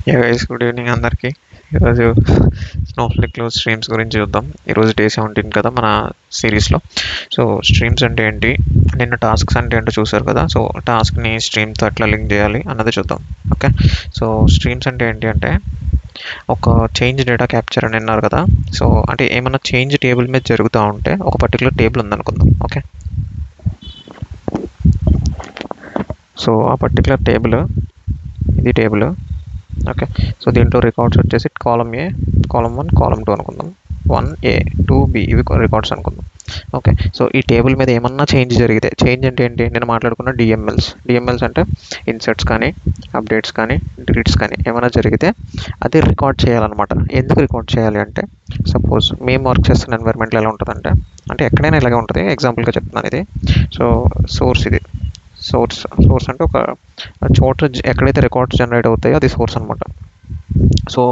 Guys, good evening అందరికీ. ఈరోజు స్నోఫ్లేక్లో streams గురించి చూద్దాం. ఈరోజు డే 17 కదా మన సిరీస్లో. సో స్ట్రీమ్స్ అంటే ఏంటి, నిన్న టాస్క్స్ అంటే ఏంటో చూసారు కదా. సో టాస్క్ని స్ట్రీమ్తో ఎట్లా లింక్ చేయాలి అన్నది చూద్దాం. ఓకే, సో స్ట్రీమ్స్ అంటే ఏంటి అంటే ఒక చేంజ్ డేటా క్యాప్చర్ అని అన్నారు కదా. సో అంటే ఏమన్నా చేంజ్ టేబుల్ మీద జరుగుతూ ఉంటే ఒక పర్టికులర్ టేబుల్ ఉందనుకుందాం. ఓకే, సో ఆ పర్టికులర్ టేబుల్, ఇది టేబుల్. ఓకే, సో దీంట్లో రికార్డ్స్ వచ్చేసి కాలమ్ ఏ, కాలమ్ 1, కాలమ్ 2 అనుకుందాం. 1A 2B ఇవి రికార్డ్స్ అనుకుందాం. ఓకే, సో ఈ టేబుల్ మీద ఏమన్నా చేంజ్ జరిగితే, చేంజ్ అంటే ఏంటి, నేను మాట్లాడుకున్న డిఎంఎల్స్ అంటే ఇన్సర్ట్స్ కానీ అప్డేట్స్ కానీ డిలీట్స్ కానీ ఏమైనా జరిగితే అది రికార్డ్ చేయాలన్నమాట. ఎందుకు రికార్డ్ చేయాలి అంటే, సపోజ్ మేము వర్క్ చేస్తున్న ఎన్వైర్న్మెంట్లో ఎలా ఉంటుందంటే, అంటే ఎక్కడైనా ఇలాగే ఉంటుంది. ఎగ్జాంపుల్గా చెప్తున్నాను ఇది. సో సోర్స్ ఇది. సోర్స్ అంటే ఒక చోట ఎక్కడైతే రికార్డ్స్ జనరేట్ అవుతాయో అది సోర్స్ అనమాట. సో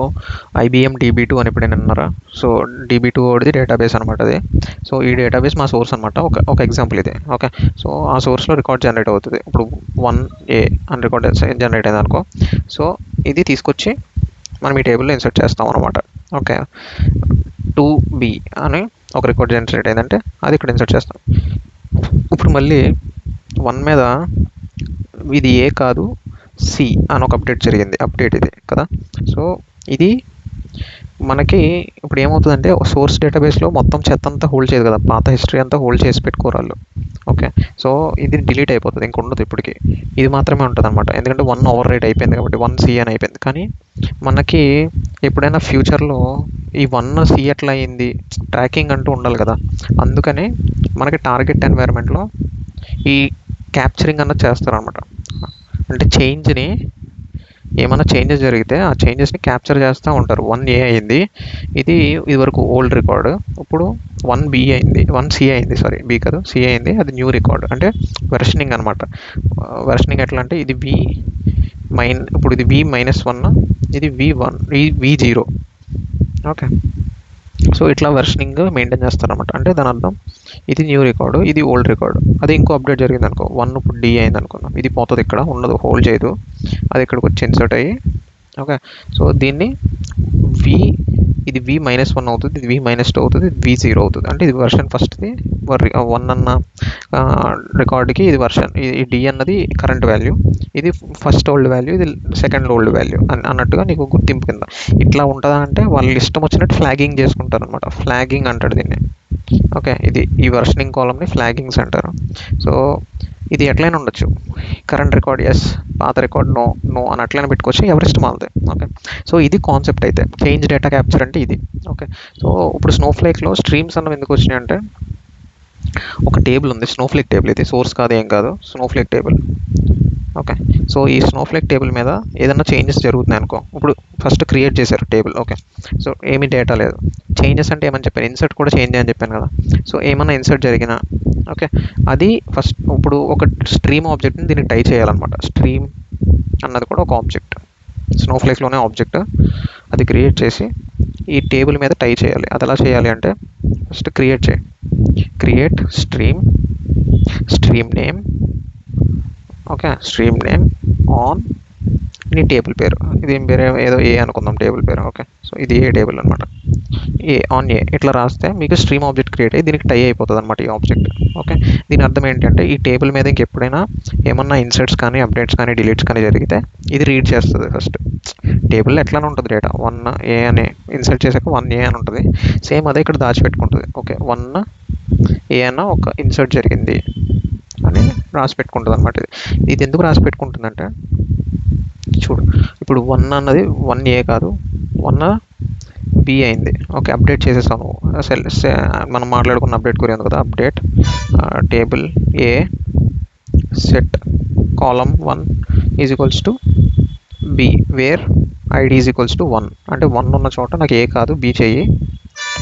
IBM DB2 అని ఎప్పుడైనా అన్నారా? సో DB2 ఒకటి డేటాబేస్ అనమాట అది. సో ఈ డేటాబేస్ మా సోర్స్ అనమాట. ఒక ఎగ్జాంపుల్ ఇది. ఓకే, సో ఆ సోర్స్లో రికార్డ్ జనరేట్ అవుతుంది. ఇప్పుడు 1A అని రికార్డ్ జనరేట్ అయింది అనుకో. సో ఇది తీసుకొచ్చి మనం ఈ టేబుల్లో ఇన్సర్ట్ చేస్తాం అనమాట. ఓకే, 2B అని ఒక రికార్డ్ జనరేట్ అయిందంటే అది ఇక్కడ ఇన్సర్ట్ చేస్తాం. ఇప్పుడు మళ్ళీ 1 మీద ఇది ఏ కాదు సి అని ఒక అప్డేట్ జరిగింది. అప్డేట్ ఇది కదా. సో ఇది మనకి ఇప్పుడు ఏమవుతుందంటే, సోర్స్ డేటాబేస్లో మొత్తం చెత్త అంతా హోల్డ్ చేయదు కదా, పాత హిస్టరీ అంతా హోల్డ్ చేసి పెట్టుకోరాళ్ళు. ఓకే, సో ఇది డిలీట్ అయిపోతుంది, ఇంక ఉండదు ఇప్పటికి. ఇది మాత్రమే ఉంటుంది అనమాట. ఎందుకంటే 1 ఓవర్ రైట్ అయిపోయింది కాబట్టి 1C అని అయిపోయింది. కానీ మనకి ఎప్పుడైనా ఫ్యూచర్లో ఈ 1C ఎట్లా అయింది ట్రాకింగ్ అంటూ ఉండాలి కదా. అందుకని మనకి టార్గెట్ ఎన్వైర్న్మెంట్లో ఈ క్యాప్చరింగ్ అన్నది చేస్తారనమాట. అంటే చేంజ్ని, ఏమైనా చేంజెస్ జరిగితే ఆ చేంజెస్ని క్యాప్చర్ చేస్తూ ఉంటారు. 1A అయింది, ఇది వరకు ఓల్డ్ రికార్డు. ఇప్పుడు 1B అయింది, 1C అయింది, సారీ బి కాదు C అయింది, అది న్యూ రికార్డ్. అంటే వెర్షనింగ్ అనమాట. వెర్షనింగ్ ఎట్లా అంటే ఇది ఇప్పుడు ఇది V-1, ఇది V1, V0. ఓకే, సో ఇట్లా వెర్షనింగ్ మెయింటైన్ చేస్తారనమాట. అంటే దాని అర్థం ఇది న్యూ రికార్డు, ఇది ఓల్డ్ రికార్డు. అది ఇంకో అప్డేట్ జరిగింది అనుకో, 1 ఇప్పుడు D అయింది అనుకుందాం. ఇది పోతుంది, ఇక్కడ ఉండదు, హోల్డ్ చేయదు, అది ఇక్కడికి వచ్చి ఇన్సర్ట్ అయ్యి. ఓకే, సో దీన్ని ఇది V-1 అవుతుంది, ఇది V-2 అవుతుంది, ఇది V0 అవుతుంది. అంటే ఇది వెర్షన్ ఫస్ట్ది. 1 అన్న రికార్డుకి ఇది వెర్షన్, ఈ D అన్నది కరెంట్ వాల్యూ, ఇది ఫస్ట్ ఓల్డ్ వాల్యూ, ఇది సెకండ్ ఓల్డ్ వాల్యూ అన్నట్టుగా నీకు గుర్తింపు కింద. ఇట్లా ఉంటుందా అంటే వాళ్ళు ఇష్టం వచ్చినట్టు ఫ్లాగింగ్ చేసుకుంటారు అనమాట. ఫ్లాగింగ్ అంటాడు దీన్ని. ఓకే, ఇది ఈ వెర్షనింగ్ కాలమ్ని ఫ్లాగింగ్స్ అంటారు. సో ఇది ఎట్లయినా ఉండొచ్చు. కరెంట్ రికార్డ్ ఎస్, పాత రికార్డ్ నో అని అట్లయినా పెట్టుకోవచ్చు, ఎవరిష్టం వాళ్ళది. ఓకే, సో ఇది కాన్సెప్ట్ అయితే చేంజ్ డేటా క్యాప్చర్ అంటే ఇది. ఓకే, సో ఇప్పుడు స్నోఫ్లేక్లో స్ట్రీమ్స్ అన్నవి ఎందుకు వచ్చినాయి అంటే, ఒక టేబుల్ ఉంది, స్నోఫ్లేక్ టేబుల్. ఇది సోర్స్ కాదు, ఏం కాదు, స్నోఫ్లేక్ టేబుల్. ఓకే, సో ఈ స్నోఫ్లేక్ టేబుల్ మీద ఏదైనా చేంజెస్ జరుగుతున్నాయి అనుకో. ఇప్పుడు ఫస్ట్ క్రియేట్ చేశారు టేబుల్. ఓకే, సో ఏమీ డేటా లేదు. చేంజెస్ అంటే ఏమని చెప్పాను, ఇన్సర్ట్ కూడా చేంజ్ అని చెప్పాను కదా. సో ఏమన్నా ఇన్సర్ట్ జరిగినా ఓకే, అది ఫస్ట్ ఇప్పుడు ఒక స్ట్రీమ్ ఆబ్జెక్ట్ని దీనికి టై చేయాలన్నమాట. స్ట్రీమ్ అన్నది కూడా ఒక ఆబ్జెక్ట్, స్నోఫ్లేక్లోనే ఆబ్జెక్ట్. అది క్రియేట్ చేసి ఈ టేబుల్ మీద టై చేయాలి. అది ఎలా చేయాలి అంటే, first create stream name. Okay, stream name on నీ టేబుల్ పేరు, ఇది ఏం పేరు, ఏదో ఏ అనుకుందాం టేబుల్ పేరు. ఓకే, సో ఇది ఏ టేబుల్ అనమాట. ఆన్ ఏ ఇట్లా రాస్తే మీకు స్ట్రీమ్ ఆబ్జెక్ట్ క్రియేట్ అయ్యి దీనికి టై అయిపోతుంది అనమాట ఈ ఆబ్జెక్ట్. ఓకే, దీని అర్థం ఏంటంటే, ఈ టేబుల్ మీద ఇంకెప్పుడైనా ఏమన్నా ఇన్సర్ట్స్ కానీ అప్డేట్స్ కానీ డిలీట్స్ కానీ జరిగితే ఇది రీడ్ చేస్తుంది. ఫస్ట్ టేబుల్లో ఎట్లానే ఉంటుంది డేటా, 1A అని ఇన్సర్ట్ చేసాక 1A అని ఉంటుంది. సేమ్ అదే ఇక్కడ దాచిపెట్టుకుంటుంది. ఓకే, 1A అన్న ఒక ఇన్సర్ట్ జరిగింది అని రాసి పెట్టుకుంటుంది అనమాట. ఇది ఎందుకు రాసి పెట్టుకుంటుందంటే, చూడు ఇప్పుడు 1 అన్నది 1A కాదు, 1B అయింది. ఓకే, అప్డేట్ చేసేసాను. మనం మాట్లాడుకున్న అప్డేట్ కొరి ఉంది కదా, update table A set column 1 is equals to B where ID is equals to 1. అంటే 1 ఉన్న చోట నాకు ఏ కాదు B చెయ్యి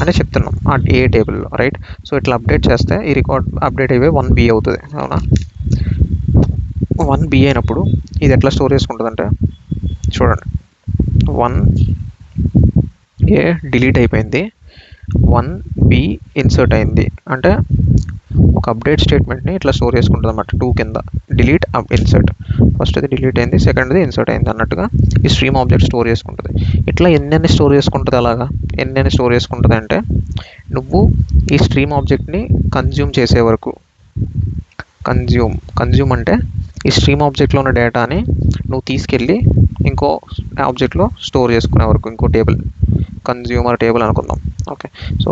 అని చెప్తున్నాం ఆ ఏ టేబుల్లో, రైట్. సో ఇట్లా అప్డేట్ చేస్తే ఈ రికార్డ్ అప్డేట్ అయిపోయి 1B అవుతుంది. అవునా, 1B అయినప్పుడు ఇది ఎట్లా స్టోర్ చేసుకుంటుందంటే, చూడండి 1A డిలీట్ అయిపోయింది, 1B ఇన్సర్ట్ అయింది. అంటే ఒక అప్డేట్ స్టేట్మెంట్ని ఇట్లా స్టోర్ చేసుకుంటుంది అన్నమాట. 2 కింద డిలీట్ ఇన్సర్ట్. ఫస్ట్ది డిలీట్ అయింది, సెకండ్ది ఇన్సర్ట్ అయింది అన్నట్టుగా ఈ స్ట్రీమ్ ఆబ్జెక్ట్ స్టోర్ చేసుకుంటుంది. ఇట్లా ఎన్నెన్ని స్టోర్ చేసుకుంటుంది, అలాగా ఎన్నెన్ని స్టోర్ చేసుకుంటుంది అంటే నువ్వు ఈ స్ట్రీమ్ ఆబ్జెక్ట్ని కన్జ్యూమ్ చేసే వరకు, కన్జ్యూమ్ అంటే ఈ స్ట్రీమ్ ఆబ్జెక్ట్లో ఉన్న డేటాని నువ్వు తీసుకెళ్ళి ఇంకో ఆబ్జెక్ట్లో స్టోర్ చేసుకునే వరకు, ఇంకో టేబుల్, కన్జ్యూమర్ టేబుల్ అనుకుందాం. ఓకే, సో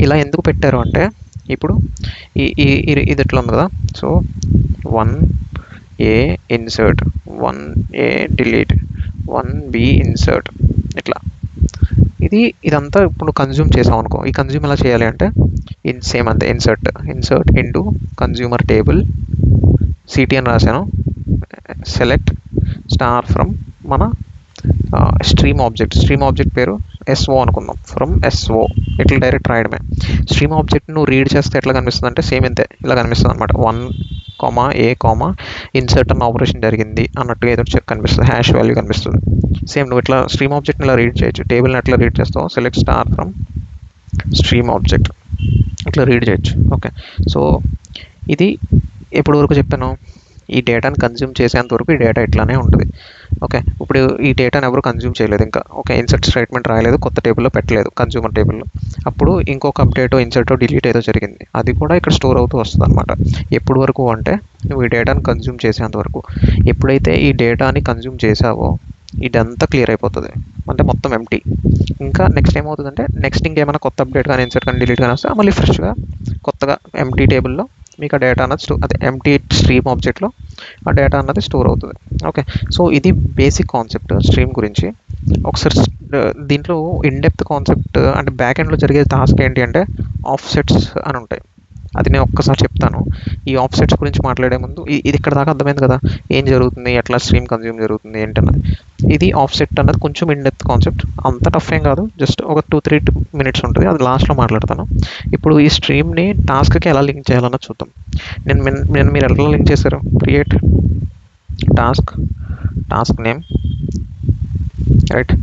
ఇలా ఎందుకు పెట్టారు అంటే ఇప్పుడు ఇది ఎట్లా ఉంది కదా, so 1A insert, 1A delete, 1B insert, ఇట్లా ఇదంతా ఇప్పుడు కన్జ్యూమ్ చేసాం అనుకో. ఈ కన్జ్యూమ్ ఎలా చేయాలి అంటే సేమ్ అంతే, insert into consumer table, city అని రాశాను, సెలెక్ట్ స్టార్ ఫ్రమ్ మన స్ట్రీమ్ ఆబ్జెక్ట్ పేరు SO అనుకుందాం, ఫ్రమ్ SO. ఇట్లా డైరెక్ట్ రాయడమే. స్ట్రీమ్ ఆబ్జెక్ట్ నువ్వు రీడ్ చేస్తే ఎట్లా కనిపిస్తుంది అంటే సేమ్ ఇంతే, ఇలా కనిపిస్తుంది అనమాట. 1A, ఇన్సర్ట్ అన్న ఆపరేషన్ జరిగింది అన్నట్టుగా ఏదో కనిపిస్తుంది, హ్యాష్ వాల్యూ కనిపిస్తుంది. సేమ్ నువ్వు ఇట్లా స్ట్రీమ్ ఆబ్జెక్ట్ని ఇలా రీడ్ చేయొచ్చు. టేబుల్ని ఎట్లా రీడ్ చేస్తావు, select star from stream object, ఇట్లా రీడ్ చేయొచ్చు. ఓకే, సో ఇది ఎప్పటి వరకు చెప్పాను, ఈ డేటాని కన్జ్యూమ్ చేసేంత వరకు ఈ డేటా ఇట్లానే ఉంటుంది. ఓకే, ఇప్పుడు ఈ డేటాని ఎవరు కన్జ్యూమ్ చేయలేదు ఇంకా. ఓకే, ఇన్సర్ట్ స్టేట్మెంట్ రాయలేదు, కొత్త టేబుల్లో పెట్టలేదు కన్జ్యూమర్ టేబుల్లో. అప్పుడు ఇంకొక అప్డేట్, ఇన్సర్ట్, డిలీట్ ఏదో జరిగింది, అది కూడా ఇక్కడ స్టోర్ అవుతూ వస్తుంది అనమాట. ఎప్పటి వరకు అంటే నువ్వు ఈ డేటాని కన్జ్యూమ్ చేసేంత వరకు. ఎప్పుడైతే ఈ డేటాని కన్జ్యూమ్ చేసావో ఇదంతా క్లియర్ అయిపోతుంది, అంటే మొత్తం ఎంటీ. ఇంకా నెక్స్ట్ ఏమవుతుందంటే నెక్స్ట్ ఇంకేమైనా కొత్త అప్డేట్ కానీ ఇన్సర్ట్ కానీ డిలీట్ కానీ వస్తే మళ్ళీ ఫ్రెష్గా కొత్తగా ఎంటీ టేబుల్లో మీకు ఆ డేటా అన్నది అదే ఎంటీ స్ట్రీమ్ ఆబ్జెక్ట్లో ఆ డేటా అన్నది స్టోర్ అవుతుంది. ఓకే, సో ఇది బేసిక్ కాన్సెప్ట్ స్ట్రీమ్ గురించి. ఒకసారి దీంట్లో ఇన్డెప్త్ కాన్సెప్ట్ అంటే బ్యాక్ ఎండ్లో జరిగే టాస్క్ ఏంటి అంటే ఆఫ్సెట్స్ అని ఉంటాయి. అది నేను ఒక్కసారి చెప్తాను. ఈ ఆఫ్సెట్స్ గురించి మాట్లాడే ముందు ఇది ఇక్కడ దాకా అర్థమైంది కదా, ఏం జరుగుతుంది, ఎట్లా స్ట్రీమ్ కన్జ్యూమ్ జరుగుతుంది ఏంటన్నది. ఇది ఆఫ్సెట్ అన్నది కొంచెం ఇన్డెప్త్ కాన్సెప్ట్, అంత టఫ్ ఏం కాదు, జస్ట్ ఒక 2-3 minutes ఉంటుంది, అది లాస్ట్లో మాట్లాడతాను. ఇప్పుడు ఈ స్ట్రీమ్ని టాస్క్కి ఎలా లింక్ చేయాలన్నది చూద్దాం. మీరు ఎలా లింక్ చేశారు, క్రియేట్ టాస్క్ నేమ్, రైట్,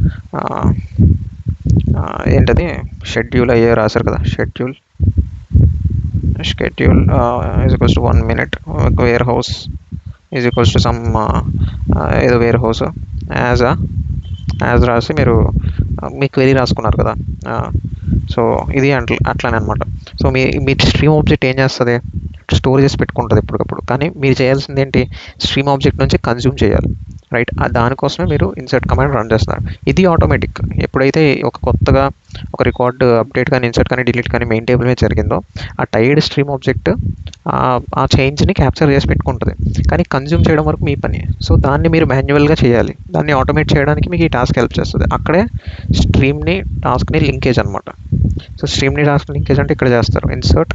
ఏంటది షెడ్యూల్ అయ్యే రాశారు కదా, schedule is equals to 1 minute, warehouse is equals to some ఏదో warehouse యాజ్ రాసి మీరు మీ క్వెరీ రాసుకున్నారు కదా. సో ఇది అట్లానే అనమాట. సో మీ స్ట్రీమ్ ఆబ్జెక్ట్ ఏం చేస్తుంది, స్టోర్ చేసి పెట్టుకుంటుంది ఎప్పటికప్పుడు. కానీ మీరు చేయాల్సింది ఏంటి, స్ట్రీమ్ ఆబ్జెక్ట్ నుంచి కన్జ్యూమ్ చేయాలి, రైట్. దానికోసమే మీరు ఇన్సర్ట్ కమాండ్ రన్ చేస్తున్నారు. ఇది ఆటోమేటిక్. ఎప్పుడైతే ఒక కొత్తగా ఒక రికార్డ్ అప్డేట్ కానీ ఇన్సర్ట్ కానీ డిలీట్ కానీ మెయిన్ టేబుల్ మీద జరిగిందో ఆ టైడ్ స్ట్రీమ్ ఆబ్జెక్ట్ ఆ చేంజ్ని క్యాప్చర్ చేసి పెట్టుకుంటుంది. కానీ కన్జ్యూమ్ చేయడం వరకు మీ పని. సో దాన్ని మీరు మాన్యువల్గా చేయాలి. దాన్ని ఆటోమేట్ చేయడానికి మీకు ఈ టాస్క్ హెల్ప్ చేస్తుంది. అక్కడే స్ట్రీమ్ని టాస్క్ని లింకేజ్ అనమాట. సో స్ట్రీమ్ని టాస్క్ లింకేజ్ అంటే ఇక్కడ చేస్తారు, insert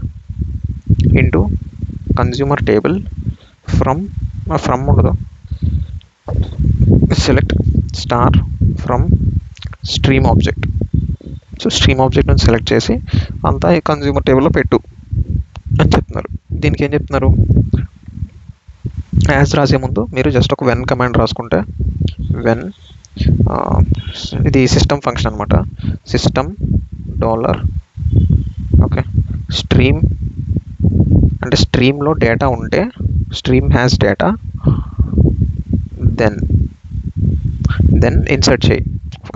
into consumer table from ఉండదు, select star from stream object. So stream object నుంచి సెలెక్ట్ చేసి అంతా ఈ కన్జ్యూమర్ టేబుల్లో పెట్టు అని చెప్తున్నారు. దీనికి ఏం చెప్తున్నారు, యాజ్ రాసే ముందు మీరు జస్ట్ ఒక వెన్ కమాండ్ రాసుకుంటే, వెన్ ఇది సిస్టమ్ ఫంక్షన్ అనమాట, సిస్టమ్ $, ఓకే, స్ట్రీమ్ అంటే స్ట్రీమ్లో డేటా ఉంటే stream has data, then insert చేయి.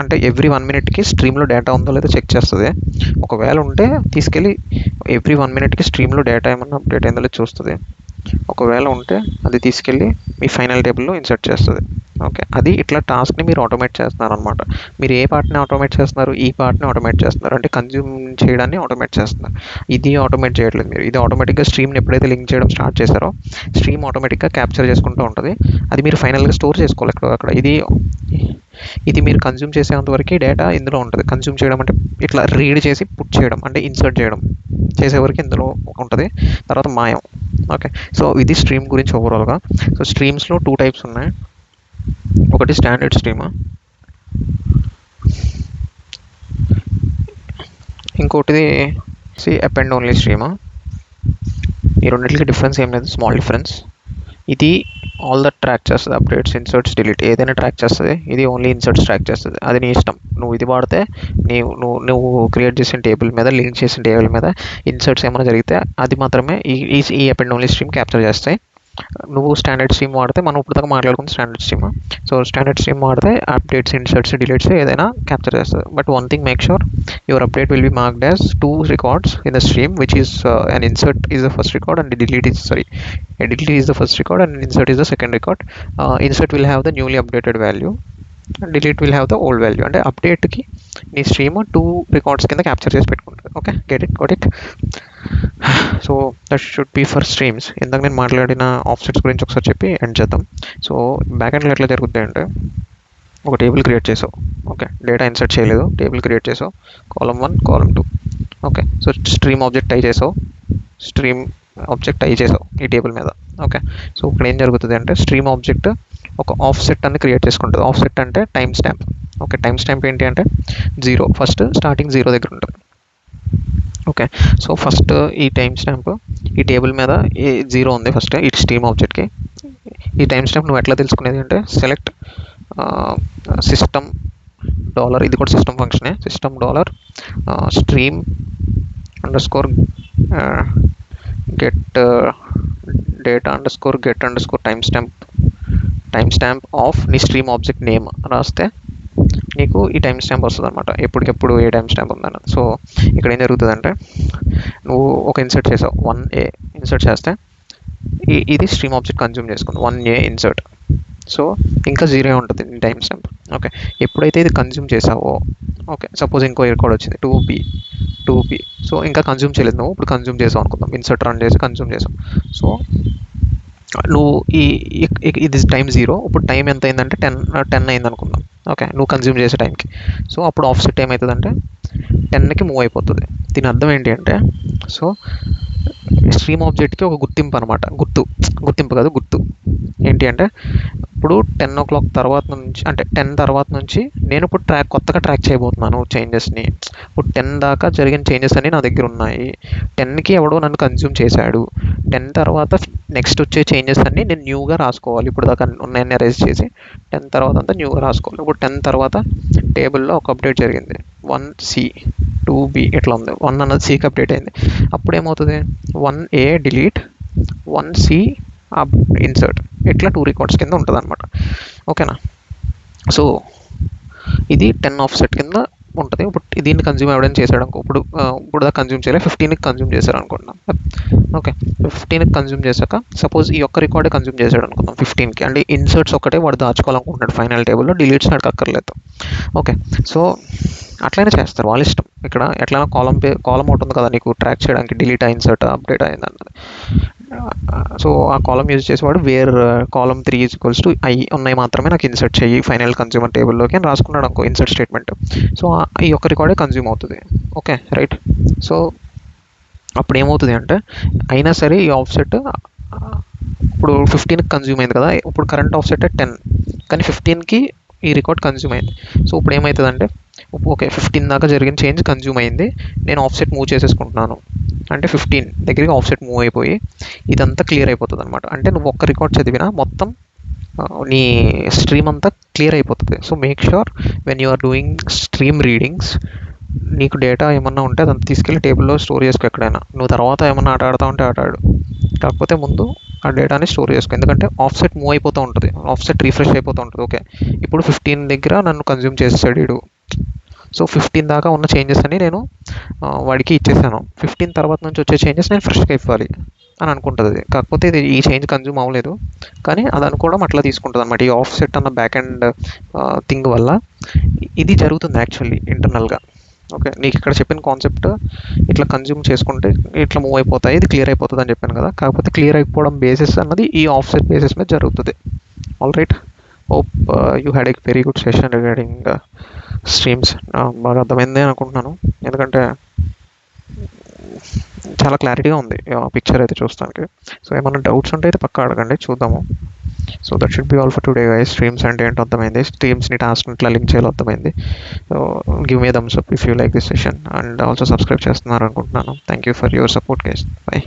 అంటే ఎవ్రీ 1 minute స్ట్రీమ్లో డేటా ఉందో లేదో చెక్ చేస్తుంది. ఒకవేళ ఉంటే తీసుకెళ్ళి ఎవ్రీ 1 minute స్ట్రీమ్లో డేటా ఏమన్నా అప్డేట్ అయిందో లేదో చూస్తుంది. ఒకవేళ ఉంటే అది తీసుకెళ్ళి మీ ఫైనల్ టేబుల్లో ఇన్సర్ట్ చేస్తుంది. ఓకే, అది ఇట్లా టాస్క్ని మీరు ఆటోమేట్ చేస్తున్నారు అనమాట. మీరు ఏ పార్ట్ని ఆటోమేట్ చేస్తున్నారు, ఈ పార్ట్ని ఆటోమేట్ చేస్తున్నారు, అంటే కన్జ్యూమ్ చేయడాన్ని ఆటోమేట్ చేస్తున్నారు. ఇది ఆటోమేట్ చేయట్లేదు మీరు. ఇది ఆటోమేటిక్గా స్ట్రీమ్ని ఎప్పుడైతే లింక్ చేయడం స్టార్ట్ చేశారో స్ట్రీమ్ ఆటోమేటిక్గా క్యాప్చర్ చేసుకుంటూ ఉంటుంది. అది మీరు ఫైనల్గా స్టోర్ చేసుకోవాలి అక్కడ. ఇది మీరు కన్జ్యూమ్ చేసేంతవరకు డేటా ఇందులో ఉంటుంది. కన్జ్యూమ్ చేయడం అంటే ఇట్లా రీడ్ చేసి పుట్ చేయడం, అంటే ఇన్సర్ట్ చేయడం చేసేవరకు ఇందులో ఉంటుంది, తర్వాత మాయం. ఓకే, సో ఇది స్ట్రీమ్ గురించి ఓవరాల్గా. సో స్ట్రీమ్స్లో 2 types ఉన్నాయి. ఒకటి స్టాండర్డ్ స్ట్రీమ్, ఇంకోటిది అపెండ్ ఓన్లీ స్ట్రీమ్. ఈ రెండింటికి డిఫరెన్స్ ఏం లేదు, స్మాల్ డిఫరెన్స్. ఇది ఆల్ దట్ ట్రాక్ చేస్తుంది, అప్డేట్స్, ఇన్సర్ట్స్, డిలీట్ ఏదైనా ట్రాక్ చేస్తుంది. ఇది ఓన్లీ ఇన్సర్ట్స్ ట్రాక్ చేస్తుంది. అది నీ ఇష్టం. నువ్వు ఇది వాడితే నువ్వు క్రియేట్ చేసిన టేబుల్ మీద, లింక్ చేసిన టేబుల్ మీద ఇన్సర్ట్స్ ఏమైనా జరిగితే అది మాత్రమే ఈ అపెండ్ ఓన్లీ స్ట్రీమ్ క్యాప్చర్ చేస్తాయి. నువ్వు స్టాండర్డ్ స్ట్రీమ్ వాడితే మనం ఇప్పుడు దాకా మాట్లాడుకుంది standard stream. So standard stream వాడితే అప్డేట్స్, ఇన్సర్ట్స్, డిలీట్స్ ఏదైనా క్యాప్చర్ చేస్తుంది. But one thing, make sure your update will be marked as 2 records in the stream, which is an insert is the first record and a delete is the first record and insert is the second record. Insert will have the newly updated value, delete will have the old value. అంటే అప్డేట్కి నీ stream 2 records కింద capture చేసి పెట్టుకుంటుంది. Okay, got it. So that should B for streams. ఇందాక నేను మాట్లాడిన offsets గురించి ఒకసారి చెప్పి ఎండ్ చేద్దాం. సో బ్యాక్ ఎండ్లో ఎట్లా జరుగుతుంది అంటే, ఒక టేబుల్ క్రియేట్ చేసావు. ఓకే, డేటా ఇన్సర్ట్ చేయలేదు, టేబుల్ క్రియేట్ చేసావు, column 1 column 2. Okay, so stream object tie చేసావు, ఈ టేబుల్ మీద. ఓకే, సో ఇక్కడ ఏం జరుగుతుంది అంటే, స్ట్రీమ్ ఆబ్జెక్ట్ ఒక ఆఫ్సెట్ అని క్రియేట్ చేసుకుంటుంది. ఆఫ్సెట్ అంటే time stamp. Okay, time stamp ఏంటి అంటే 0, ఫస్ట్ స్టార్టింగ్ 0 దగ్గర ఉంటుంది. ఓకే, సో ఫస్ట్ ఈ టైం స్టాంప్ ఈ టేబుల్ మీద 0 ఉంది ఫస్ట్ ఈ స్ట్రీమ్ ఆబ్జెక్ట్కి. ఈ టైం స్టాంప్ నువ్వు ఎట్లా తెలుసుకునేది అంటే, సెలెక్ట్ సిస్టమ్ డాలర్, ఇది కూడా సిస్టమ్ ఫంక్షనే, system dollar stream underscore get data underscore get underscore time stamp of నీ స్ట్రీమ్ ఆబ్జెక్ట్ నేమ్ రాస్తే నీకు ఈ టైం స్టాంప్ వస్తుంది అనమాట, ఎప్పటికెప్పుడు ఏ టైం స్టాంప్ ఉందని. సో ఇక్కడ ఏం జరుగుతుందంటే, నువ్వు ఒక ఇన్సర్ట్ చేసావు, 1A ఇన్సర్ట్ చేస్తే ఇది స్ట్రీమ్ ఆబ్జెక్ట్ కన్జ్యూమ్ చేసుకుంది, 1A ఇన్సర్ట్. సో ఇంకా 0 ఉంటుంది నీ టైం స్టాంప్. ఓకే, ఎప్పుడైతే ఇది కన్జ్యూమ్ చేసావో, ఓకే, సపోజ్ ఇంకో రికార్డ్ వచ్చింది 2B. సో ఇంకా కన్జ్యూమ్ చేయలేదు, నువ్వు ఇప్పుడు కన్జ్యూమ్ చేసావు అనుకుందాం, ఇన్సర్ట్ రన్ చేసి కన్జ్యూమ్ చేసావు. సో నువ్వు ఇది టైం 0, ఇప్పుడు టైం ఎంత అయిందంటే 10 అయింది అనుకుందాం. ఓకే, నువ్వు కన్జ్యూమ్ చేసే టైంకి. సో అప్పుడు ఆఫ్సెట్ ఏమవుతుందంటే 10కి మూవ్ అయిపోతుంది. దీని అర్థం ఏంటి అంటే, సో స్ట్రీమ్ ఆబ్జెక్ట్కి ఒక గుర్తింపు అనమాట, గుర్తింపు కాదు గుర్తు. ఏంటి అంటే, ఇప్పుడు 10 o'clock తర్వాత నుంచి, అంటే 10 తర్వాత నుంచి నేను ఇప్పుడు కొత్తగా ట్రాక్ చేయబోతున్నాను చేంజెస్ని. ఇప్పుడు 10 దాకా జరిగిన చేంజెస్ అన్నీ నా దగ్గర ఉన్నాయి. 10కి ఎవడో నన్ను కన్జ్యూమ్ చేశాడు, 10 తర్వాత నెక్స్ట్ వచ్చే చేంజెస్ అన్నీ నేను న్యూగా రాసుకోవాలి. ఇప్పుడు దాకా ఉన్నాయని అరేంజ్ చేసి 10 తర్వాత అంతా న్యూగా రాసుకోవాలి. ఇప్పుడు 10 తర్వాత టేబుల్లో ఒక అప్డేట్ జరిగింది, 1C 2B ఇట్లా ఉంది. 1 అన్నది Cకి అప్డేట్ అయింది. అప్పుడు ఏమవుతుంది, 1A డిలీట్ 1C ఇన్సర్ట్, ఇట్లా 2 రికార్డ్స్ కింద ఉంటుంది అనమాట. ఓకేనా, సో ఇది 10 ఆఫ్సెట్ కింద ఉంటుంది. ఇప్పుడు దీన్ని కన్జ్యూమ్ ఎవడైనా చేశాడు అనుకో, ఇప్పుడు దాకా కన్జ్యూమ్ చేయలేదు, 15కి కన్జ్యూమ్ చేశారు అనుకుంటున్నాం. ఓకే, 15కి కన్జ్యూమ్ చేశాక సపోజ్ ఈ ఒక్క రికార్డే కన్జ్యూమ్ చేశాడు అనుకుందాం 15కి, అంటే ఇన్సర్ట్స్ ఒక్కటే వాడు దాచుకోవాలనుకుంటున్నాడు ఫైనల్ టేబుల్లో, డిలీట్స్ నాకు అక్కర్లేదు. ఓకే, సో అట్లయినా చేస్తారు, వాళ్ళ ఇష్టం. ఇక్కడ ఎట్లయినా కాలం ఉంటుంది కదా నీకు ట్రాక్ చేయడానికి, డిలీట్ ఇన్సర్ట్ అప్డేట్ అయింది అన్నది. సో ఆ కాలం యూజ్ చేసేవాడు వేర్ కాలం 3 = I ఉన్నాయి మాత్రమే నాకు ఇన్సర్ట్ చెయ్యి ఫైనల్ కన్జ్యూమర్ టేబుల్లోకి అని రాసుకున్నాడు అనుకో ఇన్సర్ట్ స్టేట్మెంట్. సో ఈ ఒక్క రికార్డే కన్జ్యూమ్ అవుతుంది. Okay, right. సో అప్పుడు ఏమవుతుంది అంటే, అయినా సరే ఈ ఆఫ్సెట్ ఇప్పుడు 15కి కన్జ్యూమ్ అయింది కదా, ఇప్పుడు కరెంట్ ఆఫ్సెట్ 10, కానీ 15కి ఈ రికార్డ్ కన్జ్యూమ్ అయింది. సో ఇప్పుడు ఏమవుతుందంటే, ఓకే 15 దాకా జరిగిన చేంజ్ కన్జ్యూమ్ అయింది, నేను ఆఫ్సెట్ మూవ్ చేసేసుకుంటున్నాను అంటే 15 దగ్గరికి ఆఫ్సెట్ మూవ్ అయిపోయి ఇదంతా క్లియర్ అయిపోతుంది అనమాట. అంటే నువ్వు ఒక్క రికార్డ్ చదివినా మొత్తం నీ స్ట్రీమ్ అంతా క్లియర్ అయిపోతుంది. So make sure when you are doing stream readings, నీకు డేటా ఏమన్నా ఉంటే అదంతా తీసుకెళ్ళి టేబుల్లో స్టోర్ చేసుకో ఎక్కడైనా. నువ్వు తర్వాత ఏమన్నా ఆట ఆడుతూ ఉంటే ఆడు, కాకపోతే ముందు ఆ డేటాని స్టోర్ చేసుకో, ఎందుకంటే ఆఫ్సెట్ మూవ్ అయిపోతూ ఉంటుంది, ఆఫ్సెట్ రిఫ్రెష్ అయిపోతూ ఉంటుంది. ఓకే, ఇప్పుడు 15 దగ్గర నన్ను కన్జ్యూమ్ చేసేసాడు వీడు. సో 15 దాకా ఉన్న చేంజెస్ అని నేను వాడికి ఇచ్చేసాను, 15 తర్వాత నుంచి వచ్చే చేంజెస్ నేను ఫ్రెష్గా ఇవ్వాలి అని అనుకుంటుంది. కాకపోతే ఇది ఈ చేంజ్ కన్జ్యూమ్ అవ్వలేదు, కానీ అది అనుకోవడం అట్లా తీసుకుంటుంది అనమాట. ఈ ఆఫ్సెట్ అన్న బ్యాక్ ఎండ్ థింగ్ వల్ల ఇది జరుగుతుంది యాక్చువల్లీ ఇంటర్నల్గా. ఓకే, నీకు ఇక్కడ చెప్పిన కాన్సెప్ట్ ఇట్లా కన్జ్యూమ్ చేసుకుంటే ఇట్లా మూవ్ అయిపోతాయి, ఇది క్లియర్ అయిపోతుంది అని చెప్పాను కదా. కాకపోతే క్లియర్ అయిపోవడం బేసిస్ అన్నది ఈ ఆఫ్సెట్ బేసిస్ మీద జరుగుతుంది. All right, hope you had a very good session regarding streams. బాగా అర్థమైంది అనుకుంటున్నాను, ఎందుకంటే చాలా క్లారిటీగా ఉంది పిక్చర్ అయితే చూస్తానికి. సో ఏమైనా డౌట్స్ ఉంటే అయితే పక్కా అడగండి, చూద్దాము. So that should be all for today guys. Streams అంటే ఏంటో అర్థమైంది, స్ట్రీమ్స్ని టాస్క్ని ఇట్లా లింక్ చేయాలో అర్థమైంది. So give me thumbs up if you like this session and also subscribe చేస్తున్నారు అనుకుంటున్నాను. Thank you for your support guys. By.